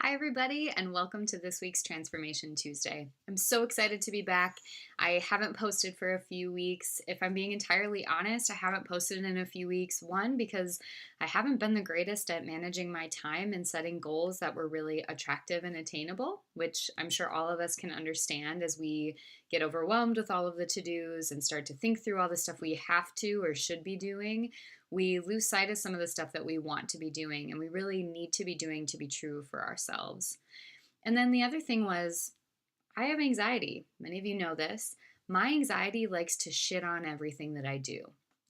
Hi, everybody, and welcome to this week's Transformation Tuesday. I'm so excited to be back. I haven't posted for a few weeks. If I'm being entirely honest, I haven't posted in a few weeks. One, because I haven't been the greatest at managing my time and setting goals that were really attractive and attainable, which I'm sure all of us can understand as we get overwhelmed with all of the to-dos and start to think through all the stuff we have to or should be doing. We lose sight of some of the stuff that we want to be doing and we really need to be doing to be true for ourselves. And then the other thing was, I have anxiety. Many of you know this. My anxiety likes to shit on everything that I do.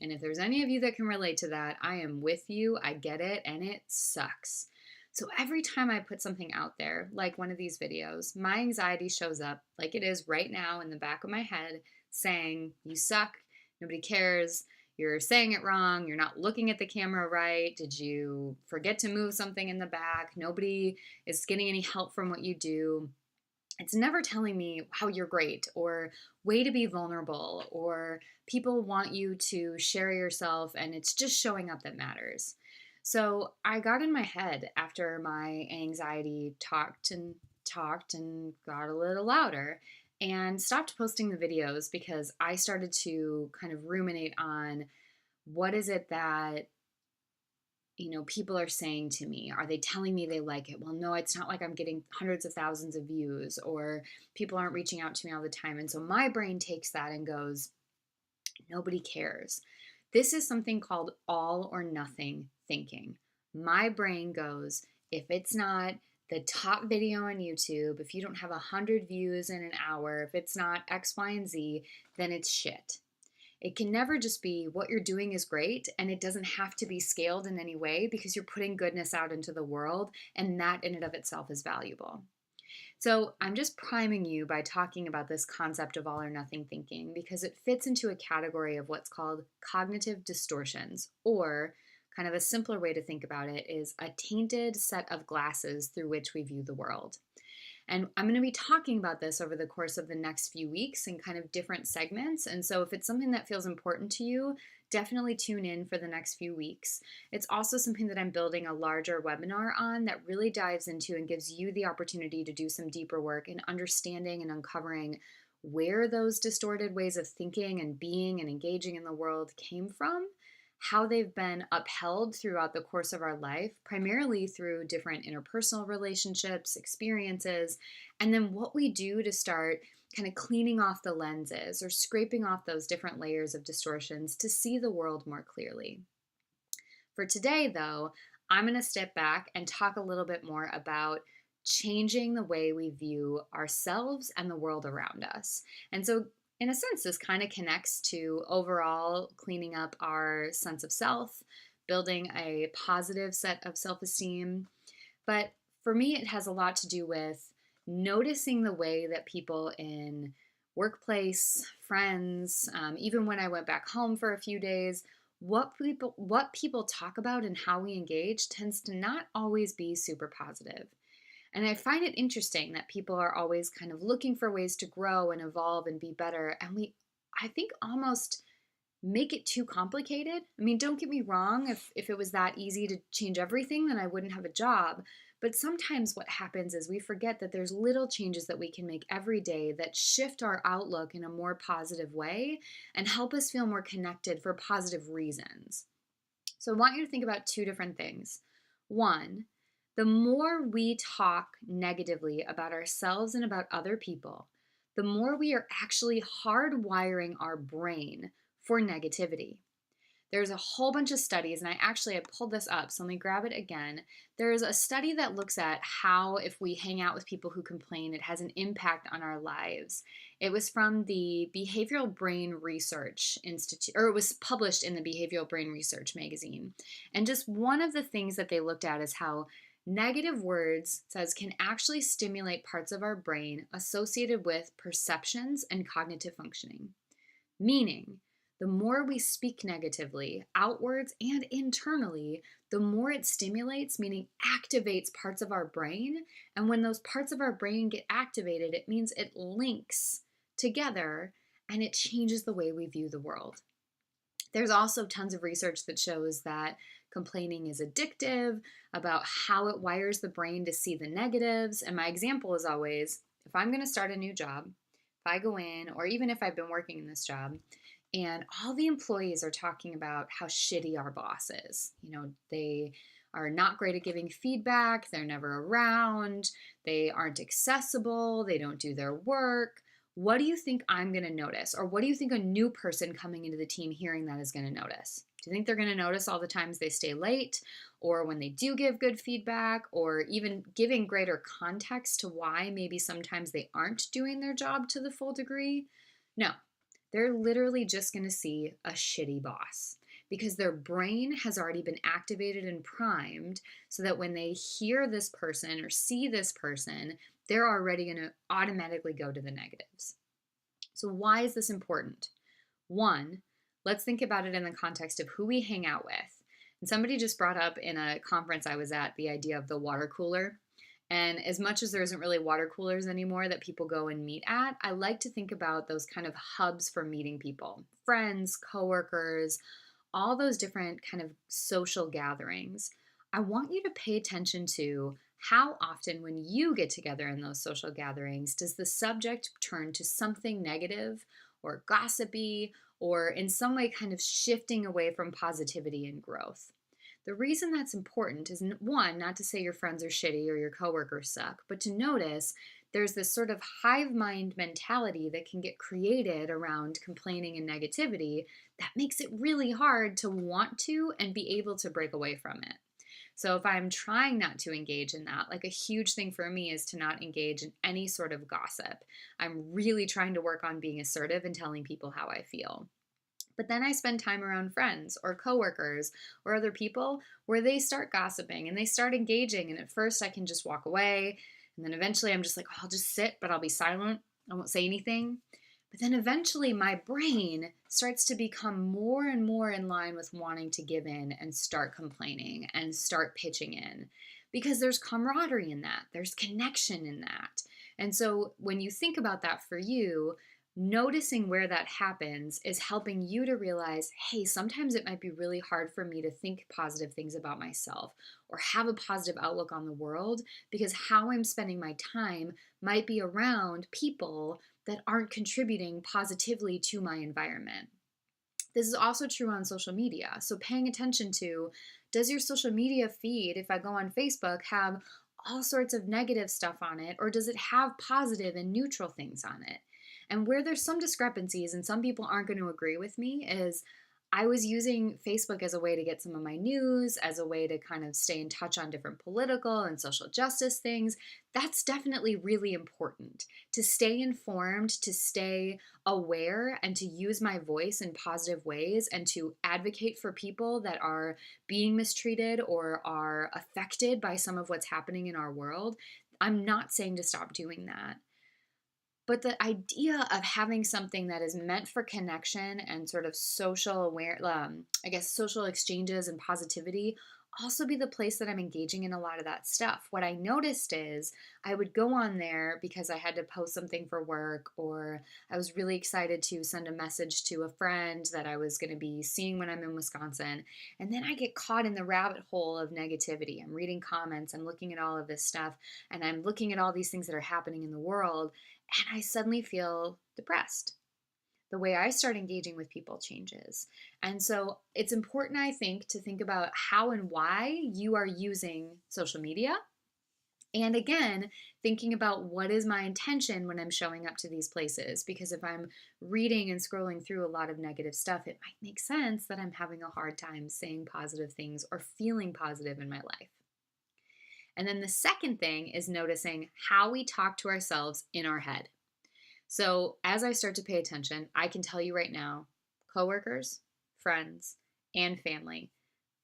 And if there's any of you that can relate to that, I am with you. I get it, and it sucks. So every time I put something out there, like one of these videos, my anxiety shows up like it is right now in the back of my head saying, you suck, nobody cares, you're saying it wrong, you're not looking at the camera right, did you forget to move something in the back, nobody is getting any help from what you do. It's never telling me how you're great or way to be vulnerable or people want you to share yourself and it's just showing up that matters. So I got in my head after my anxiety talked and got a little louder and stopped posting the videos because I started to kind of ruminate on what is it that people are saying to me. Are they telling me they like it? Well, no, it's not like I'm getting hundreds of thousands of views or people aren't reaching out to me all the time. And so my brain takes that and goes, nobody cares. This is something called all or nothing thinking. My brain goes, if it's not the top video on YouTube, if you don't have 100 views in an hour, if it's not X, Y, and Z, then it's shit. It can never just be what you're doing is great, and it doesn't have to be scaled in any way because you're putting goodness out into the world, and that in and of itself is valuable. So I'm just priming you by talking about this concept of all or nothing thinking because it fits into a category of what's called cognitive distortions, or kind of a simpler way to think about it is a tainted set of glasses through which we view the world. And I'm going to be talking about this over the course of the next few weeks in kind of different segments. And so if it's something that feels important to you, definitely tune in for the next few weeks. It's also something that I'm building a larger webinar on that really dives into and gives you the opportunity to do some deeper work in understanding and uncovering where those distorted ways of thinking and being and engaging in the world came from, how they've been upheld throughout the course of our life, primarily through different interpersonal relationships, experiences, and then what we do to start kind of cleaning off the lenses or scraping off those different layers of distortions to see the world more clearly. For today, though, I'm going to step back and talk a little bit more about changing the way we view ourselves and the world around us. And so in a sense, this kind of connects to overall cleaning up our sense of self, building a positive set of self-esteem. But for me, it has a lot to do with noticing the way that people in workplace, friends, even when I went back home for a few days, what people talk about and how we engage tends to not always be super positive. And I find it interesting that people are always kind of looking for ways to grow and evolve and be better. And I think, almost make it too complicated. I mean, don't get me wrong. If it was that easy to change everything, then I wouldn't have a job. But sometimes what happens is we forget that there's little changes that we can make every day that shift our outlook in a more positive way and help us feel more connected for positive reasons. So I want you to think about two different things. One, the more we talk negatively about ourselves and about other people, the more we are actually hardwiring our brain for negativity. There's a whole bunch of studies, and I pulled this up, so let me grab it again. There's a study that looks at how if we hang out with people who complain, it has an impact on our lives. It was from the Behavioral Brain Research Institute, or it was published in the Behavioral Brain Research magazine. And just one of the things that they looked at is how negative words, says, can actually stimulate parts of our brain associated with perceptions and cognitive functioning. Meaning, the more we speak negatively, outwards and internally, the more it stimulates, meaning activates parts of our brain. And when those parts of our brain get activated, it means it links together and it changes the way we view the world. There's also tons of research that shows that complaining is addictive, about how it wires the brain to see the negatives. And my example is always, if I'm going to start a new job, if I go in, or even if I've been working in this job, and all the employees are talking about how shitty our boss is. They are not great at giving feedback, they're never around, they aren't accessible, they don't do their work. What do you think I'm going to notice? Or what do you think a new person coming into the team hearing that is going to notice? Do you think they're going to notice all the times they stay late, or when they do give good feedback, or even giving greater context to why maybe sometimes they aren't doing their job to the full degree? No, they're literally just going to see a shitty boss because their brain has already been activated and primed so that when they hear this person or see this person, they're already going to automatically go to the negatives. So why is this important? One, let's think about it in the context of who we hang out with. And somebody just brought up in a conference I was at the idea of the water cooler. And as much as there isn't really water coolers anymore that people go and meet at, I like to think about those kind of hubs for meeting people, friends, coworkers, all those different kind of social gatherings. I want you to pay attention to how often when you get together in those social gatherings, does the subject turn to something negative or gossipy or in some way kind of shifting away from positivity and growth? The reason that's important is, one, not to say your friends are shitty or your coworkers suck, but to notice there's this sort of hive mind mentality that can get created around complaining and negativity that makes it really hard to want to and be able to break away from it. So if I'm trying not to engage in that, like a huge thing for me is to not engage in any sort of gossip. I'm really trying to work on being assertive and telling people how I feel. But then I spend time around friends or coworkers or other people where they start gossiping and they start engaging. And at first I can just walk away. And then eventually I'm just like, oh, I'll just sit, but I'll be silent. I won't say anything. But then eventually my brain starts to become more and more in line with wanting to give in and start complaining and start pitching in. Because there's camaraderie in that. There's connection in that. And so when you think about that for you, noticing where that happens is helping you to realize, hey, sometimes it might be really hard for me to think positive things about myself or have a positive outlook on the world because how I'm spending my time might be around people that aren't contributing positively to my environment. This is also true on social media. So paying attention to, does your social media feed, if I go on Facebook, have all sorts of negative stuff on it, or does it have positive and neutral things on it? And where there's some discrepancies, and some people aren't going to agree with me, is I was using Facebook as a way to get some of my news, as a way to kind of stay in touch on different political and social justice things. That's definitely really important to stay informed, to stay aware, and to use my voice in positive ways and to advocate for people that are being mistreated or are affected by some of what's happening in our world. I'm not saying to stop doing that. But the idea of having something that is meant for connection and sort of social social exchanges and positivity also be the place that I'm engaging in a lot of that stuff. What I noticed is I would go on there because I had to post something for work, or I was really excited to send a message to a friend that I was going to be seeing when I'm in Wisconsin. And then I get caught in the rabbit hole of negativity. I'm reading comments, I'm looking at all of this stuff, and I'm looking at all these things that are happening in the world, and I suddenly feel depressed. The way I start engaging with people changes. And so it's important, I think, to think about how and why you are using social media. And again, thinking about what is my intention when I'm showing up to these places. Because if I'm reading and scrolling through a lot of negative stuff, it might make sense that I'm having a hard time saying positive things or feeling positive in my life. And then the second thing is noticing how we talk to ourselves in our head. So as I start to pay attention, I can tell you right now, coworkers, friends, and family,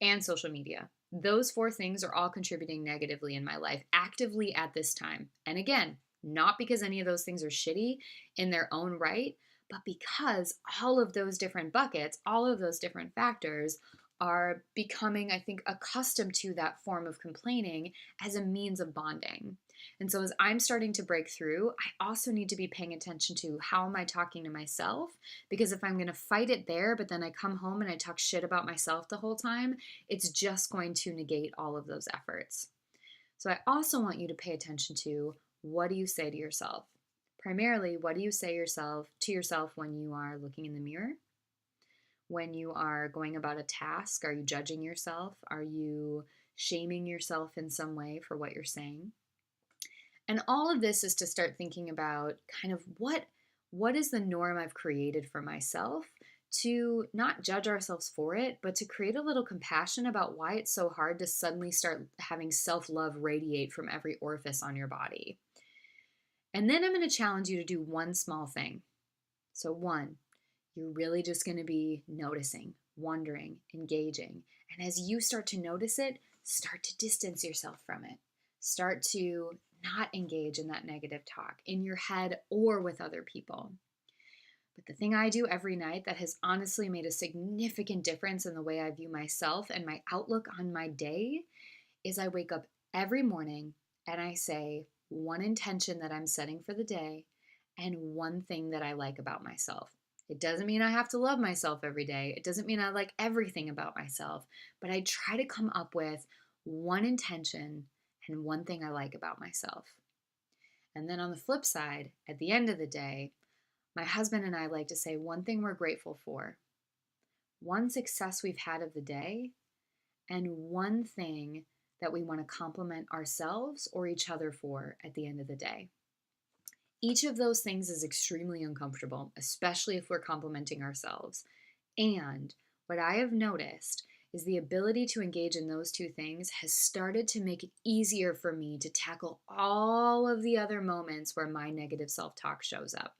and social media, those four things are all contributing negatively in my life actively at this time. And again, not because any of those things are shitty in their own right, but because all of those different buckets, all of those different factors are becoming, I think, accustomed to that form of complaining as a means of bonding. And so as I'm starting to break through, I also need to be paying attention to how am I talking to myself? Because if I'm going to fight it there, but then I come home and I talk shit about myself the whole time, it's just going to negate all of those efforts. So I also want you to pay attention to what do you say to yourself? Primarily, what do you say to yourself when you are looking in the mirror? When you are going about a task, are you judging yourself? Are you shaming yourself in some way for what you're saying? And all of this is to start thinking about kind of what is the norm I've created for myself, to not judge ourselves for it, but to create a little compassion about why it's so hard to suddenly start having self-love radiate from every orifice on your body. And then I'm going to challenge you to do one small thing. So one, you're really just going to be noticing, wondering, engaging. And as you start to notice it, start to distance yourself from it. Start to not engage in that negative talk in your head or with other people. But the thing I do every night that has honestly made a significant difference in the way I view myself and my outlook on my day is I wake up every morning and I say one intention that I'm setting for the day and one thing that I like about myself. It doesn't mean I have to love myself every day. It doesn't mean I like everything about myself, but I try to come up with one intention and one thing I like about myself. And then on the flip side, at the end of the day, my husband and I like to say one thing we're grateful for, one success we've had of the day, and one thing that we want to compliment ourselves or each other for at the end of the day. Each of those things is extremely uncomfortable, especially if we're complimenting ourselves. And what I have noticed is the ability to engage in those two things has started to make it easier for me to tackle all of the other moments where my negative self-talk shows up.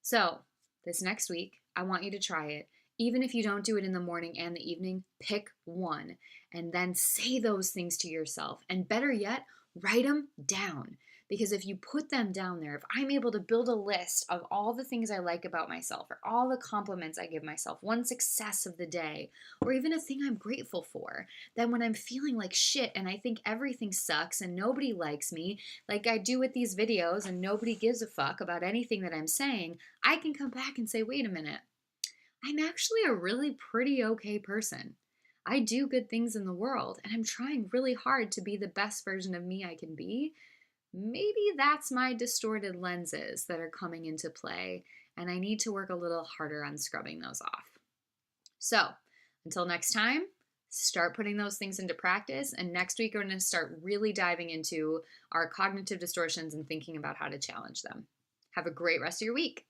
So this next week, I want you to try it. Even if you don't do it in the morning and the evening, pick one and then say those things to yourself. And better yet, write them down. Because if you put them down there, if I'm able to build a list of all the things I like about myself or all the compliments I give myself, one success of the day, or even a thing I'm grateful for, then when I'm feeling like shit and I think everything sucks and nobody likes me, like I do with these videos and nobody gives a fuck about anything that I'm saying, I can come back and say, wait a minute, I'm actually a really pretty okay person. I do good things in the world and I'm trying really hard to be the best version of me I can be. Maybe that's my distorted lenses that are coming into play, and I need to work a little harder on scrubbing those off. So, until next time, start putting those things into practice, and next week we're going to start really diving into our cognitive distortions and thinking about how to challenge them. Have a great rest of your week.